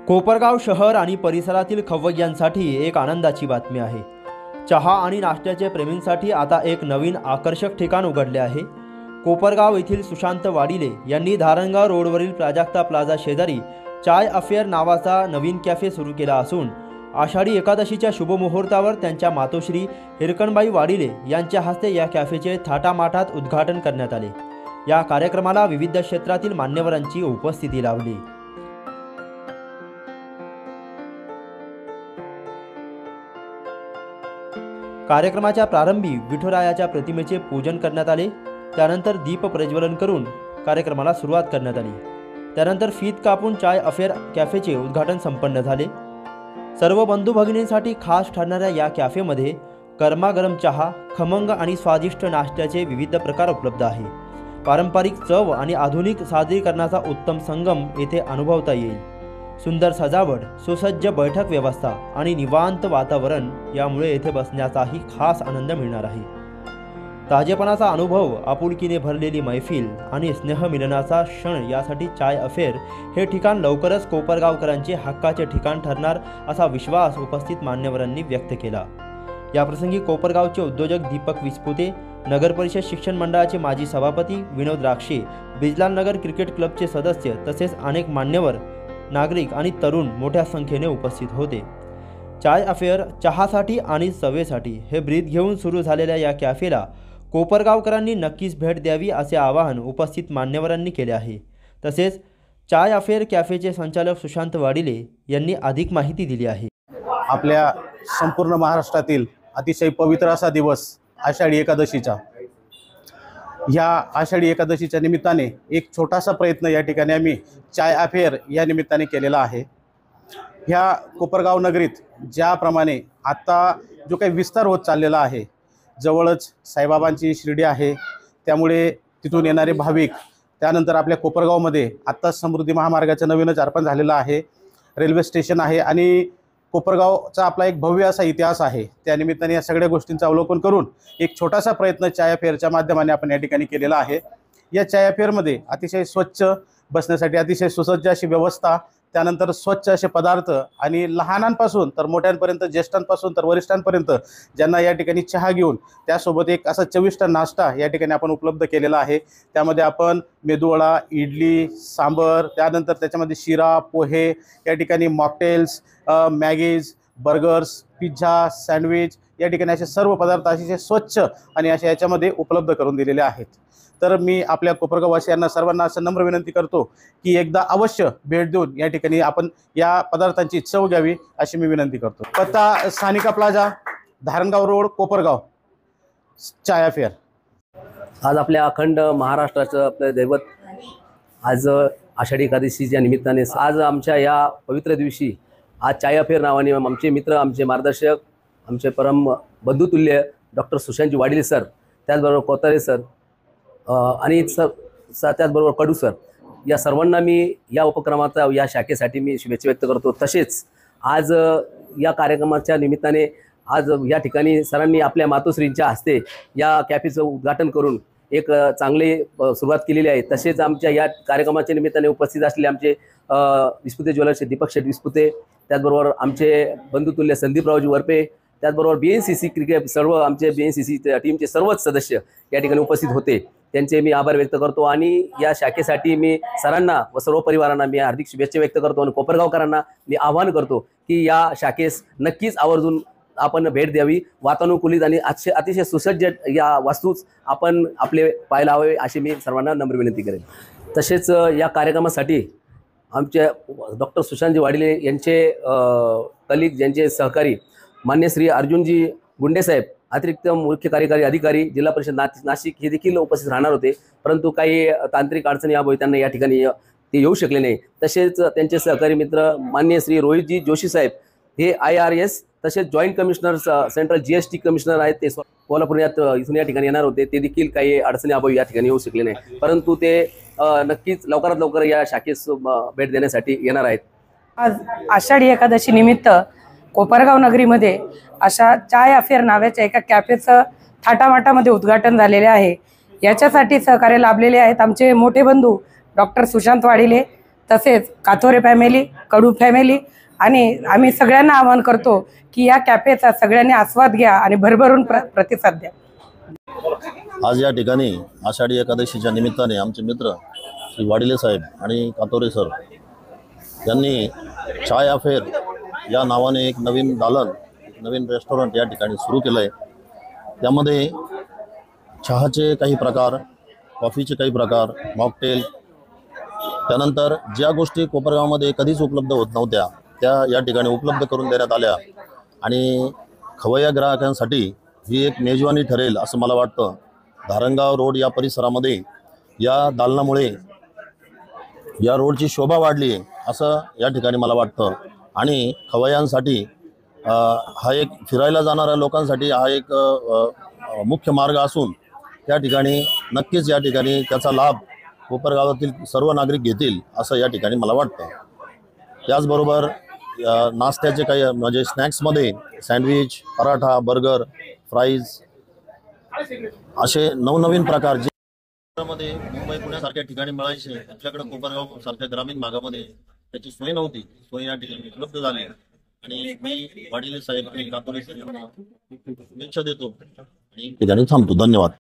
कोपरगाव शहर आणि परिसरातील खवय्यांसाठी एक आनंदाची बातमी आहे। चहा आणि नाश्त्याचे प्रेमींसाठी आता एक नवीन आकर्षक ठिकाण उघडले आहे। कोपरगाव येथील सुशांत वाडिले यांनी धारणगाव रोडवरील प्राजक्ता प्लाझा शेजारी चाय अफेअर नावाचा नवीन कॅफे सुरू केला असून आषाढी एकादशीच्या शुभमुहूर्तावर त्यांच्या मातोश्री हिरकणबाई वाडिले यांच्या हस्ते या कॅफेचे थाटामाटात उद्घाटन करण्यात आले। या कार्यक्रमाला विविध क्षेत्रातील मान्यवरांची उपस्थिती लाभली। कार्यक्रमाच्या प्रारंभी विठुरायाच्या प्रतिमेचे पूजन करण्यात आले। त्यानंतर दीप प्रज्वलन करून कार्यक्रमाला सुरुवात करण्यात आली। त्यानंतर फीत कापून चाय अफेअर कॅफेचे उद्घाटन संपन्न झाले। सर्व बंधू भगिनींसाठी खास ठरणाऱ्या या कॅफेमध्ये गरमागरम चहा, खमंग आणि स्वादिष्ट नाश्त्याचे विविध प्रकार उपलब्ध आहे। पारंपरिक चव आणि आधुनिक सादरीकरणाचा उत्तम संगम येथे अनुभवता येईल। सुंदर सजावट, सुसज्ज बैठक व्यवस्था आणि निवांत वातावरण यामुळे येथे बसण्याचाही खास आनंद मिळणार आहे। ताजेपणाचा अनुभव, आपुलकीने भरलेली मैफिल आणि स्नेहमिलनाचा क्षण यासाठी चाय अफेअर हे ठिकाण लवकरच कोपरगावकरांचे हक्काचे ठिकाण ठरणार असा विश्वास उपस्थित मान्यवरांनी व्यक्त केला। याप्रसंगी कोपरगावचे उद्योजक दीपक विस्पुते, नगर परिषद शिक्षण मंडळाचे माजी सभापती विनोद राक्षे, बिजलाल नगर क्रिकेट क्लबचे सदस्य तसेच अनेक मान्यवर, नागरिक आणि तरुण मोठ्या संख्येने उपस्थित होते। चाय अफेअर चहासाठी आणि चवेसाठी हे ब्रीद घेऊन सुरू झालेल्या या कॅफेला कोपरगावकरांनी नक्कीच भेट द्यावी असे आवाहन उपस्थित मान्यवरांनी केले आहे। तसेच चाय अफेअर कॅफेचे संचालक सुशांत वाडिले यांनी अधिक माहिती दिली आहे। आपल्या संपूर्ण महाराष्ट्रातील अतिशय पवित्र असा दिवस आषाढी एकादशीचा, ह्या आषाढी एकादशीच्या निमित्ताने एक छोटासा प्रयत्न या ठिकाणी आम्ही चाय अफेअर या निमित्ताने केलेला आहे। ह्या कोपरगाव नगरीत ज्याप्रमाणे आता जो काही विस्तार होत चाललेला आहे, जवळच साईबाबांची शिर्डी आहे, त्यामुळे तिथून येणारे भाविक, त्यानंतर आपल्या कोपरगावमध्ये आत्ताच समृद्धी महामार्गाचं नवीनच अर्पण झालेलं आहे, रेल्वे स्टेशन आहे आणि कोपरगावचा आपला एक भव्य असा इतिहास आहे। त्यानिमित्ताने या सगळ्या गोष्टींचं अवलोकन करून एक छोटासा प्रयत्न चाय अफेअरच्या माध्यमाने आपण या ठिकाणी केलेला आहे। या चाय अफेअरमध्ये अतिशय स्वच्छ बसण्यासाठी अतिशय सुसज्ज अशी व्यवस्था, त्यानंतर स्वच्छ असे पदार्थ आणि लहानांपासून तर मोठ्यांपर्यंत, ज्येष्ठांपासून तर वरिष्ठांपर्यंत ज्यांना या ठिकाणी चहा घेऊन त्यासोबत एक असा चविष्ट नाश्ता या ठिकाणी आपण उपलब्ध केलेला आहे। त्यामध्ये आपण मेदूवडा, इडली, सांबर, त्यानंतर त्याच्यामध्ये शिरा, पोहे, या ठिकाणी मॉकटेल्स, मॅगीज, बर्गर्स, पिझ्झा, सँडविच या ठिकाणी असे सर्व पदार्थ अतिशय स्वच्छ आणि अशा याच्यामध्ये उपलब्ध करून दिलेले आहेत। तर मी आपल्या कोपरगाववासियांना सर्वांना असं नम्र विनंती करतो की एकदा अवश्य भेट देऊन या ठिकाणी आपण या पदार्थांची चव घ्यावी अशी मी विनंती करतो। पत्ता सानिका प्लाझा, धारणगाव रोड, कोपरगाव, चाय अफेअर। आज आपल्या अखंड महाराष्ट्राचं आपलं दैवत आज आषाढी एकादशीच्या निमित्ताने आज आमच्या या पवित्र दिवशी आज चाय अफेअर नावाने आमचे मित्र, आमचे मार्गदर्शक, आमचे परम बंधुतुल्य डॉक्टर सुशांतजी वाडिले सर, त्याचबरोबर कोतारे सर आणि त्याचबरोबर कडू सर, या सर्वांना मी या उपक्रमाचा, या शाखेसाठी मी शुभेच्छा व्यक्त करतो। तसेच आज या कार्यक्रमाच्या निमित्ताने आज या ठिकाणी सरांनी आपल्या मातोश्रींच्या हस्ते या कॅफेचं उद्घाटन करून एक चांगली सुरुवात केलेली आहे। तसेच आमच्या या कार्यक्रमाच्या निमित्ताने उपस्थित असलेले आमचे विस्पुते ज्वेलर्सचे दीपक शेठ विस्पुते, त्याचबरोबर आमचे बंधुतुल्य संदीपरावजी वरपे, त्याचबरोबर BNCC क्रिकेट सर्व आमचे BNCC टीमचे सर्वच सदस्य या ठिकाणी उपस्थित होते, त्यांचे मी आभार व्यक्त करतो। आणि या शाखेसाठी मी सरांना व सर्व परिवारांना मी हार्दिक शुभेच्छा व्यक्त करतो आणि कोपरगावकरांना मी आवाहन करतो की या शाखेस नक्कीच आवर्जून आपण भेट द्यावी। वातानुकूलित आणि अतिशय सुसज्ज या वस्तूच आपण आपले पाहायला हवे अशी मी सर्वांना नम्र विनंती करेन। तसेच या कार्यक्रमासाठी आमचे डॉक्टर सुशांतजी वाडिले यांचे कलिग, ज्यांचे सहकारी मान्य श्री अर्जुनजी गुंडेसाहेब, अतिरिक्त मुख्य कार्यकारी अधिकारी, जिल्हा परिषद नाशिक, हे देखील उपस्थित राहणार होते, परंतु काही तांत्रिक अडचणी अभावी त्यांना या ठिकाणी ते येऊ शकले नाही। तसेच त्यांचे सहकारी मित्र मान्य श्री रोहितजी जोशी साहेब, हे IRS तसेच joint commissioner, central GST commissioner आहेत, ते कोल्हापूर इथून या ठिकाणी येणार होते, ते देखील काही अडचणी अभावी या ठिकाणी येऊ शकले नाही, परंतु ते नक्कीच लवकरात लवकर या शाखेस भेट देण्यासाठी येणार आहेत। आज आषाढी एकादशी निमित्त कोपरगाव नगरीमध्ये अशा चाय अफेअर नावाच्या एका कॅफेचं थाटामाटामध्ये उद्घाटन झालेले आहे। याच्यासाठी सहकार्य लाभलेले आहेत आमचे मोठे बंधू डॉक्टर सुशांत वाडिले, तसेच कातोरे फॅमिली, कडू फॅमिली आणि आम्ही सगळ्यांना आवाहन करतो की या कॅफेचा सगळ्यांनी आस्वाद घ्या आणि भरभरून प्रतिसाद द्या. आज या ठिकाणी आषाढी एकादशीच्या निमित्ताने आमचे मित्र श्री वाडिले साहेब आणि कातोरे सर यांनी चाय अफेअर या नावाने एक नवीन दालन, नवीन रेस्टॉरंट या ठिकाणी सुरू केलं आहे. त्यामध्ये चहाचे काही प्रकार, कॉफीचे काही प्रकार, मॉकटेल, त्यानंतर ज्या गोष्टी कोपरगावमध्ये कधीच उपलब्ध होत नव्हत्या त्या या ठिकाणी उपलब्ध करून देण्यात आल्या आणि खवय्या ग्राहकांसाठी ही एक मेजवानी ठरेल असं मला वाटतं. धारणगाव रोड या परिसरामध्ये या दालनामुळे या रोडची शोभा वाढली आहे असं या ठिकाणी मला वाटतं आणि खवय्यांसाठी हा एक फिरायला जाणाऱ्या लोकांसाठी हा एक मुख्य मार्ग असून त्या ठिकाणी नक्कीच या ठिकाणी त्याचा लाभ कोपरगावातील सर्व नागरिक घेतील असं या ठिकाणी मला वाटतं. त्याचबरोबर नाश्त्याचे काही म्हणजे स्नॅक्समध्ये सँडविच, पराठा, बर्गर, फ्राईज असे नवनवीन प्रकार जे मध्ये मुंबई पुण्यासारख्या ठिकाणी मिळायचे आमच्याकडे कोपरगाव सारख्या ग्रामीण भागामध्ये त्याची सोय नव्हती. सोय या ठिकाणी उपलब्ध झाली आणि मी वाडिले साहेब आणि कातोरे साहेब यांना शुभेच्छा देतो आणि ठिकाणी थांबतो. धन्यवाद.